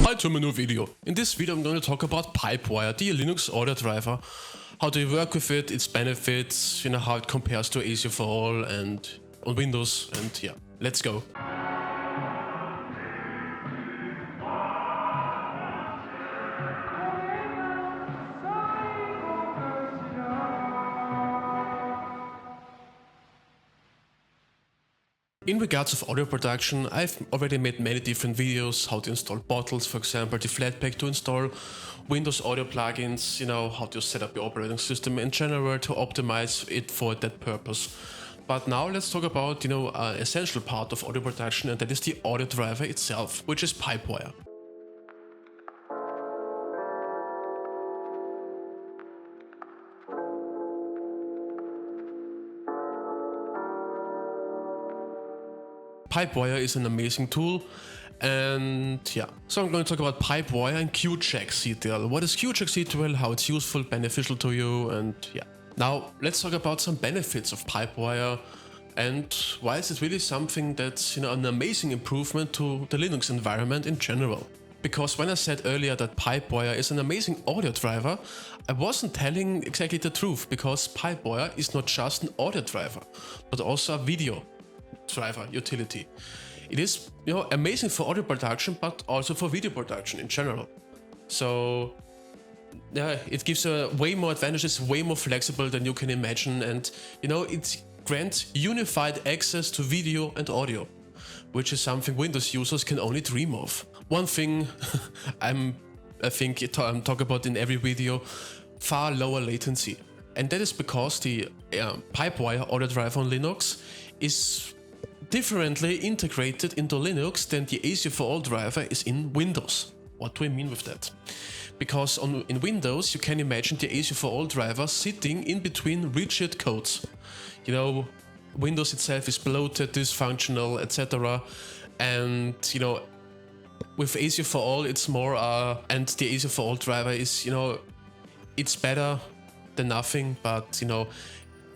Hi to my new video. In this video I'm going to talk about Pipewire, the Linux audio driver, how do you work with it, its benefits, how it compares to ASIO for all and on Windows, and yeah, let's go. In regards of audio production, I've already made many different videos, how to install bottles, for example, the Flatpak to install Windows audio plugins, how to set up your operating system in general to optimize it for that purpose. But now let's talk about, an essential part of audio production, and that is the audio driver itself, which is Pipewire. Pipewire is an amazing tool, and yeah, so I'm going to talk about Pipewire and Qjackctl. What is Qjackctl, how it's useful, beneficial to you, and yeah. Now let's talk about some benefits of Pipewire and why is it really something that's an amazing improvement to the Linux environment in general. Because when I said earlier that Pipewire is an amazing audio driver, I wasn't telling exactly the truth, because Pipewire is not just an audio driver, but also a video driver utility. It is amazing for audio production, but also for video production in general. So yeah, it gives way more advantages, way more flexible than you can imagine, and it grants unified access to video and audio, which is something Windows users can only dream of. One thing I think I talk about in every video: far lower latency, and that is because the Pipewire audio driver on Linux is differently integrated into Linux than the ASIO for all driver is in Windows. What do I mean with that? Because in Windows you can imagine the ASIO for all driver sitting in between rigid codes. Windows itself is bloated, dysfunctional, etc. And with ASIO for all it's more and the ASIO for all driver is it's better than nothing, but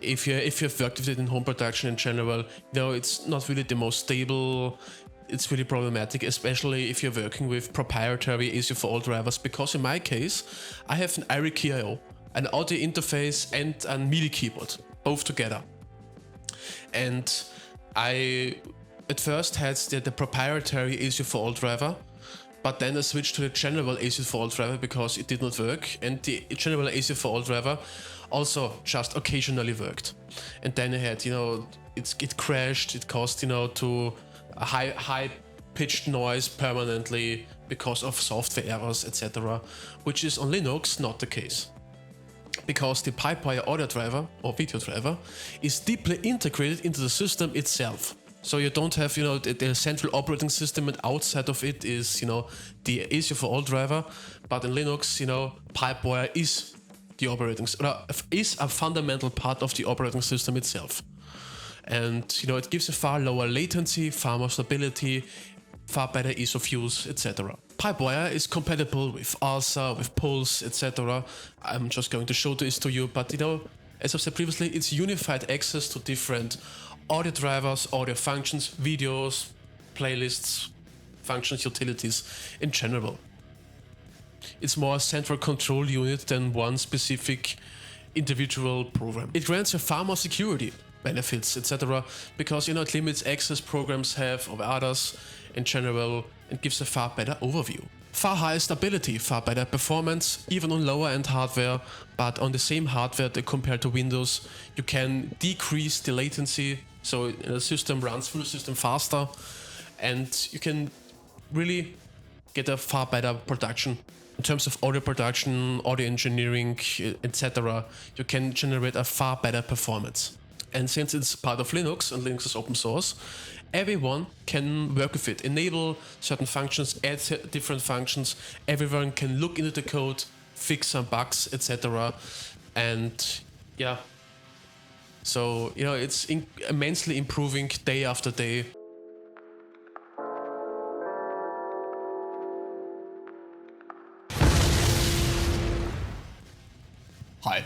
if you've worked with it in home production in general, it's not really the most stable. It's really problematic, especially if you're working with proprietary ASIO for all drivers, because in my case, I have an Eirael, an audio interface and a MIDI keyboard, both together. And I at first had the proprietary ASIO for all driver, but then I switched to the general ASIO for all driver because it did not work, and the general ASIO for all driver also just occasionally worked. And then I had, it crashed, it caused, to a high pitched noise permanently because of software errors, etc., which is on Linux not the case. Because the Pipewire audio driver or video driver is deeply integrated into the system itself. So you don't have, the central operating system, and outside of it is, the ASIO for all driver. But in Linux, Pipewire is is a fundamental part of the operating system itself. And it gives a far lower latency, far more stability, far better ease of use, etc. Pipewire is compatible with ALSA, with Pulse, etc. I'm just going to show this to you, but as I said previously, it's unified access to different audio drivers, audio functions, videos, playlists, functions, utilities in general. It's more a central control unit than one specific individual program. It grants you far more security benefits, etc., because it limits access programs have over others in general, and gives a far better overview. Far higher stability, far better performance, even on lower end hardware, but on the same hardware compared to Windows, you can decrease the latency latency so the system runs through the system faster, and you can really get a far better production. In terms of audio production, audio engineering, etc., you can generate a far better performance. And since it's part of Linux and Linux is open source, everyone can work with it, enable certain functions, add different functions, everyone can look into the code, fix some bugs, etc. And yeah, so it's immensely improving day after day. Hi,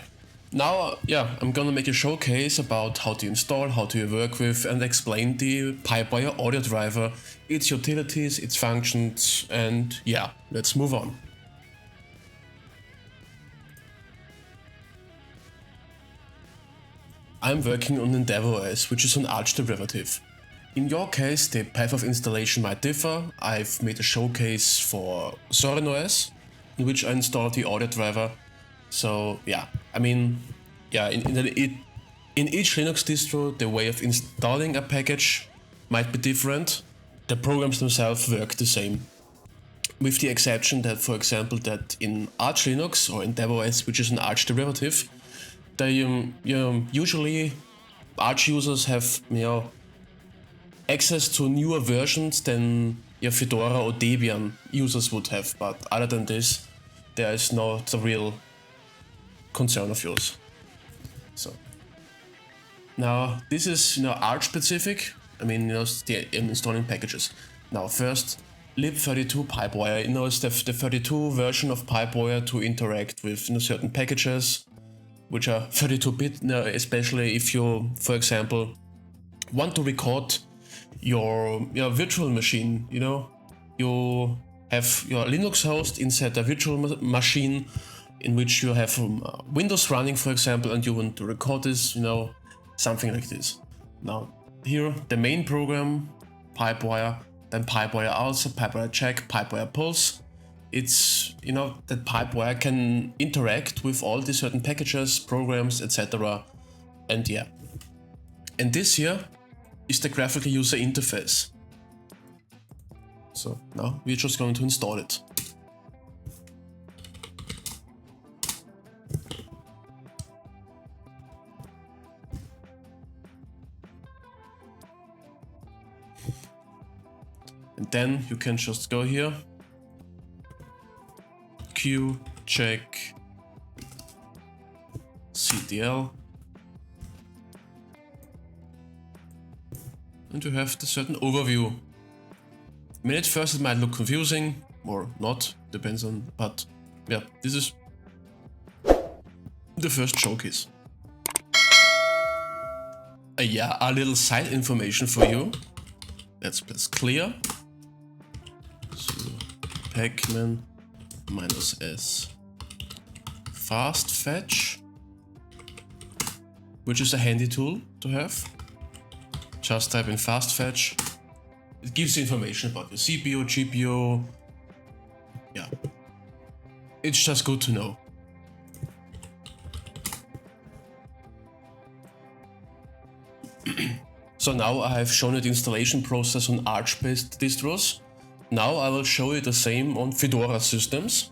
Now, yeah, I'm gonna make a showcase about how to install, how to work with, and explain the Pipewire audio driver, its utilities, its functions, and yeah, let's move on. I'm working on EndeavourOS, which is an Arch derivative. In your case, the path of installation might differ. I've made a showcase for ZorinOS, in which I installed the audio driver. So yeah, I mean, yeah, in each Linux distro, the way of installing a package might be different. The programs themselves work the same, with the exception that, for example, that in Arch Linux or EndeavourOS, which is an Arch derivative, they usually Arch users have access to newer versions than your Fedora or Debian users would have. But other than this, there is not a real concern of yours. So now this is Arch specific. I mean, the installing packages. Now first, lib32 pipewire. It's the 32 version of pipewire to interact with certain packages, which are 32-bit. Especially if you, for example, want to record your virtual machine. You have your Linux host inside a virtual machine in which you have Windows running, for example, and you want to record this, something like this. Now here, the main program, pipewire, then pipewire-alsa, pipewire-jack, pipewire-pulse. It's, that pipewire can interact with all the certain packages, programs, etc. And yeah. And this here is the graphical user interface. So now we're just going to install it. And then you can just go here, Qjackctl, and you have the certain overview. I mean, at first it might look confusing, or not, depends on, but yeah, this is the first showcase. Yeah, a little side information for you. Let's press clear. So, pacman -s fast fetch, which is a handy tool to have. Just type in fast fetch. It gives you information about your CPU, GPU. Yeah, it's just good to know. So now I have shown you the installation process on Arch-based distros. Now I will show you the same on Fedora systems.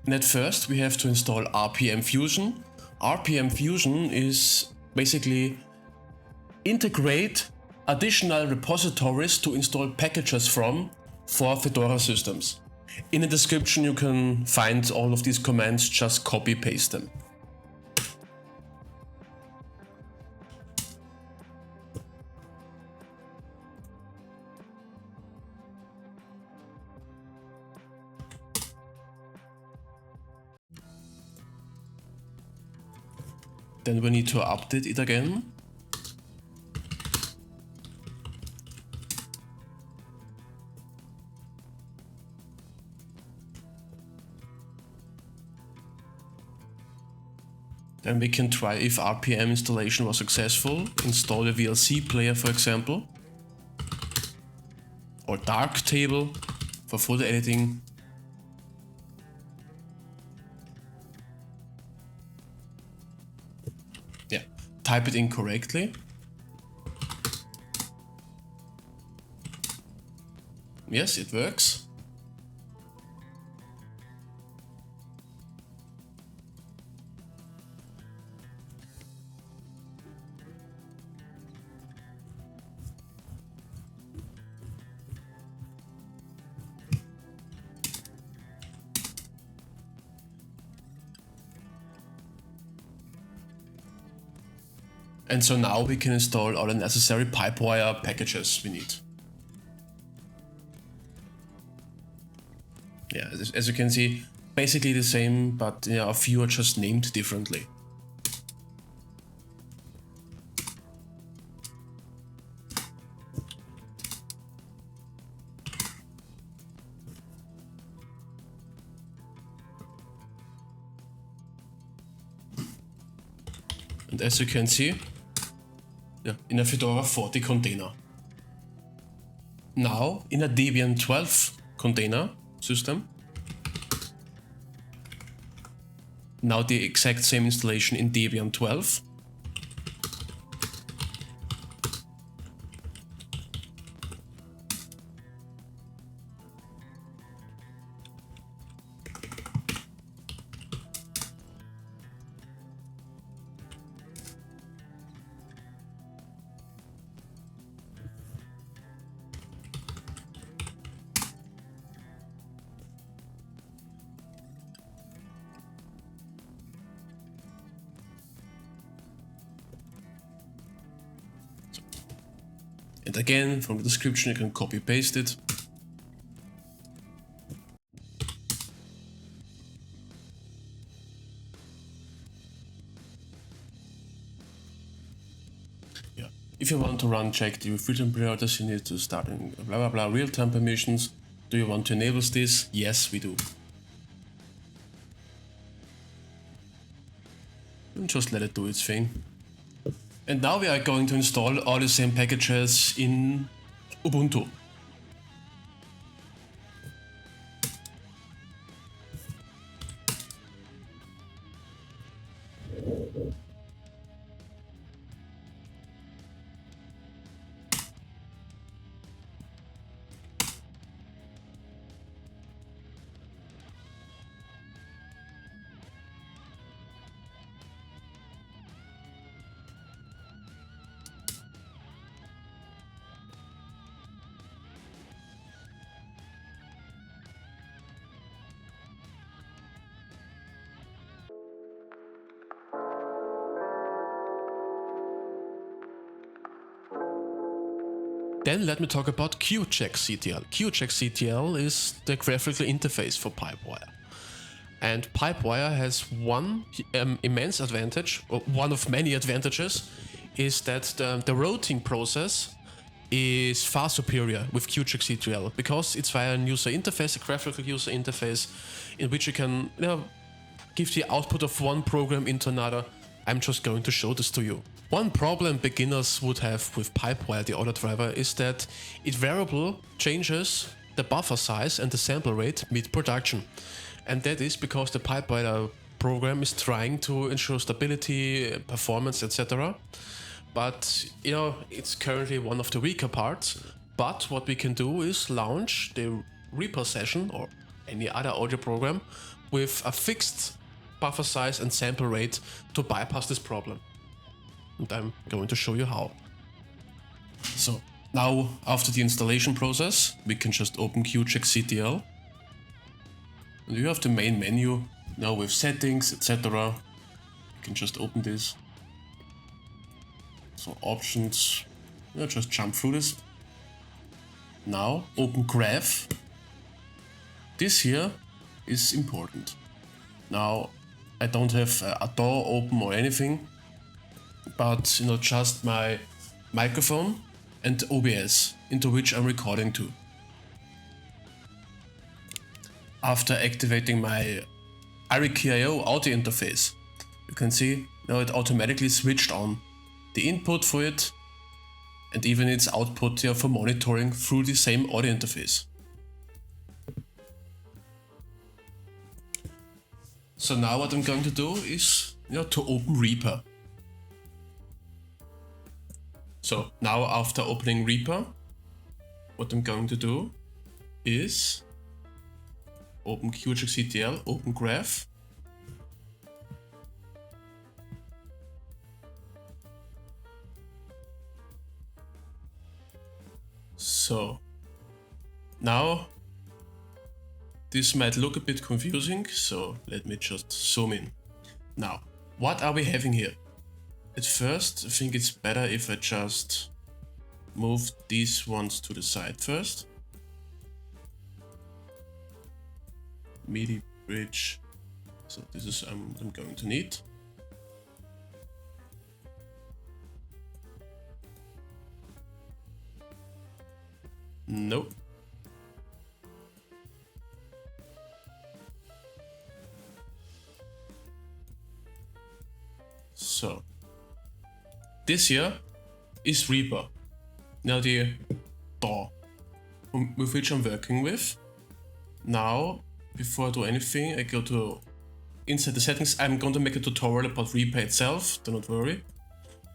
And at first we have to install RPM Fusion. RPM Fusion is basically integrate additional repositories to install packages from for Fedora systems. In the description you can find all of these commands, just copy paste them. Then we need to update it again. Then we can try if RPM installation was successful. Install a VLC player, for example, or darktable for photo editing. Yeah, type it in correctly. Yes, it works. And so now we can install all the necessary pipewire packages we need. Yeah, as you can see, basically the same, but a few are just named differently. And as you can see, yeah, in a Fedora 40 container. Now in a Debian 12 container system. Now the exact same installation in Debian 12. And again, from the description you can copy paste it. Yeah. If you want to run Qjackctl with real-time preorders, you need to start in blah blah blah real-time permissions. Do you want to enable this? Yes, we do. And just let it do its thing. And now we are going to install all the same packages in Ubuntu. Then let me talk about Qjackctl. Qjackctl is the graphical interface for Pipewire. And Pipewire has one immense advantage, or one of many advantages, is that the routing process is far superior with Qjackctl because it's via a user interface, a graphical user interface, in which you can give the output of one program into another. I'm just going to show this to you. One problem beginners would have with Pipewire, the Audiodriver, is that it variably changes the buffer size and the sample rate mid-production. And that is because the Pipewire program is trying to ensure stability, performance, etc. But, it's currently one of the weaker parts. But what we can do is launch the repo session or any other audio program with a fixed buffer size and sample rate to bypass this problem. And I'm going to show you how. So now, after the installation process, we can just open Qjackctl. And you have the main menu now with settings, etc. You can just open this. So options, just jump through this. Now open graph. This here is important. Now I don't have a door open or anything, but just my microphone and OBS into which I'm recording to. After activating my Eirael audio interface, you can see now it automatically switched on the input for it and even its output for monitoring through the same audio interface. So now what I'm going to do is to open Reaper. So now after opening Reaper, what I'm going to do is open Qjackctl, open graph. So now this might look a bit confusing, so let me just zoom in. Now, what are we having here? At first, I think it's better if I just move these ones to the side first. MIDI bridge. So this is I'm going to need. Nope. So this here is Reaper. Now the DAW with which I'm working with. Now, before I do anything, I go to inside the settings. I'm going to make a tutorial about Reaper itself, do not worry.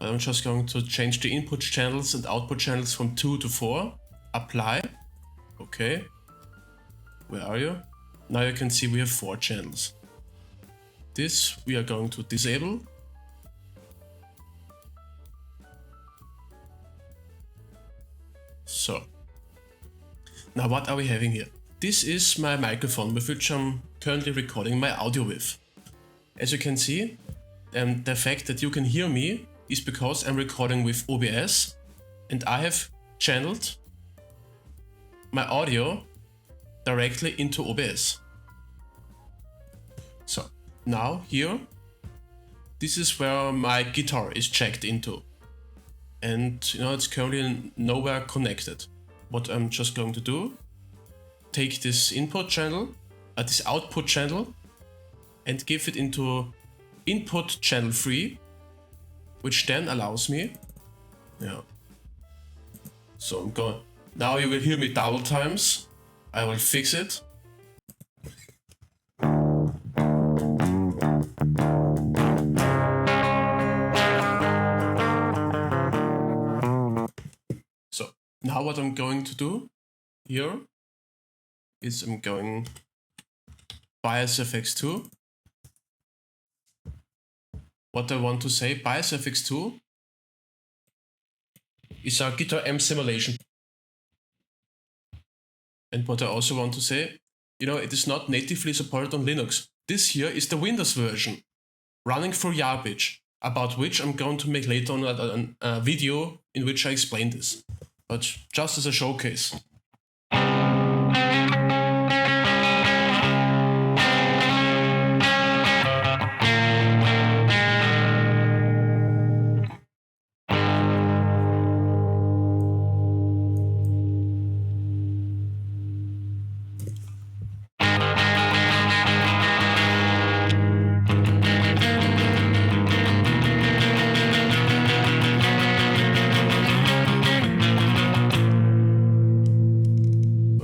I'm just going to change the input channels and output channels from 2 to 4. Apply. Okay. Where are you? Now you can see we have 4 channels. This we are going to disable. So. Now what are we having here? This is my microphone with which I'm currently recording my audio with. As you can see, the fact that you can hear me is because I'm recording with OBS and I have channeled my audio directly into OBS. So now here, this is where my guitar is jacked into. And it's currently nowhere connected. What I'm just going to do, take this input channel, this output channel, and give it into input channel 3, which then allows me, so I'm going, now you will hear me double times, I will fix it. So now what I'm going to do here is I'm going BiasFX2. What I want to say, BiasFX2 is our guitar amp simulation. And what I also want to say, it is not natively supported on Linux. This here is the Windows version, running for garbage, about which I'm going to make later on a video in which I explain this. But just as a showcase.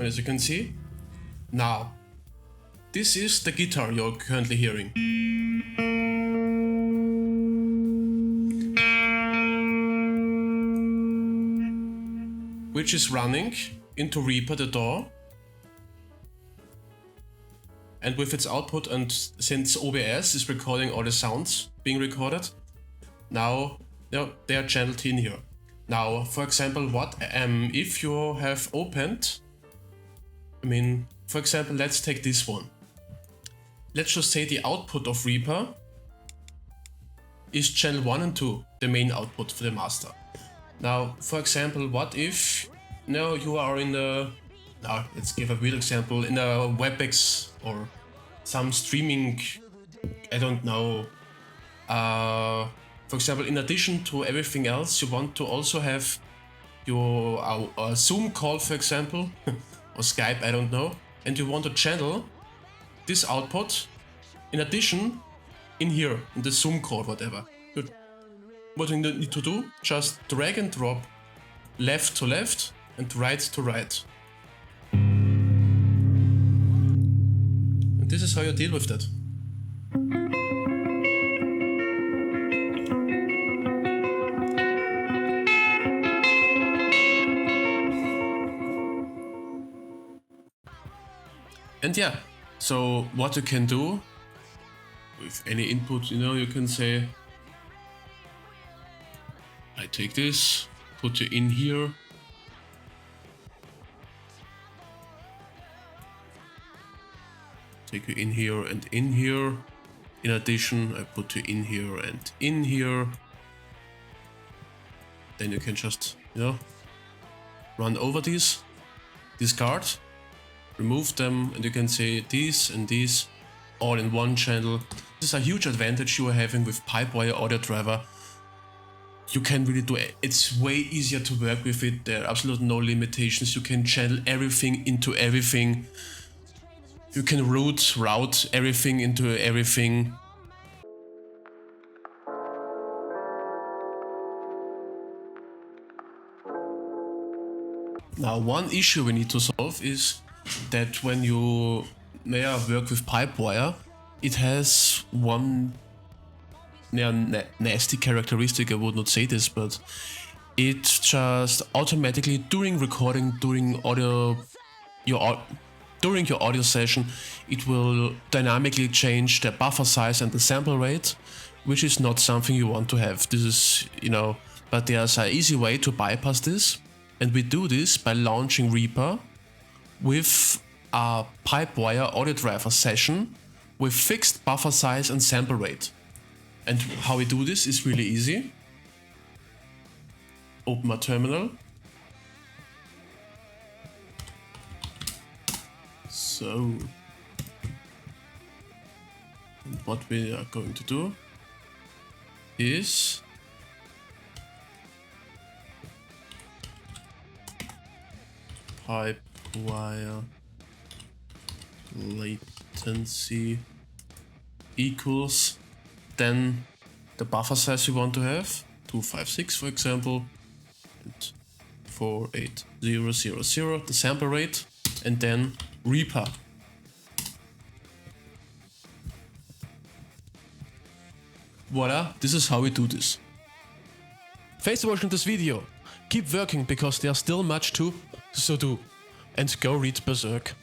As you can see, now this is the guitar you're currently hearing, which is running into Reaper, the DAW, and with its output, and since OBS is recording all the sounds being recorded, now they are channeled in here. Now, for example, what if you have opened, for example, let's take this one. Let's just say the output of Reaper is channel 1 and 2, the main output for the master. Now, for example, what if you are in let's give a real example, in a WebEx or some streaming, I don't know. For example, in addition to everything else, you want to also have your Zoom call, for example, or Skype, I don't know, and you want to channel this output in addition in here, in the Zoom call, whatever. What you need to do, just drag and drop left to left and right to right. And this is how you deal with that. And yeah, so what you can do with any input, you can say, I take this, put it in here, take it in here and in here. In addition, I put it in here and in here. Then you can just, run over these, discard, remove them, and you can say these and these all in one channel. This is a huge advantage you are having with Pipewire-Audiodriver. You can really do it. It's way easier to work with it. There are absolutely no limitations. You can channel everything into everything. You can route everything into everything. Now, one issue we need to solve is that when you work with Pipewire, it has one nasty characteristic. I would not say this, but it just automatically during recording, during your audio session, it will dynamically change the buffer size and the sample rate, which is not something you want to have. This is, but there's an easy way to bypass this, and we do this by launching Reaper with a Pipewire-Audiodriver session with fixed buffer size and sample rate. And how we do this is really easy. Open my terminal. So, what we are going to do is pipewire latency see equals then the buffer size you want to have, 256 for example, and 48000, the sample rate, and then Reaper. Voila, this is how we do this. Thanks for watching this video. Keep working because there's still much to, so do. And go read Berserk.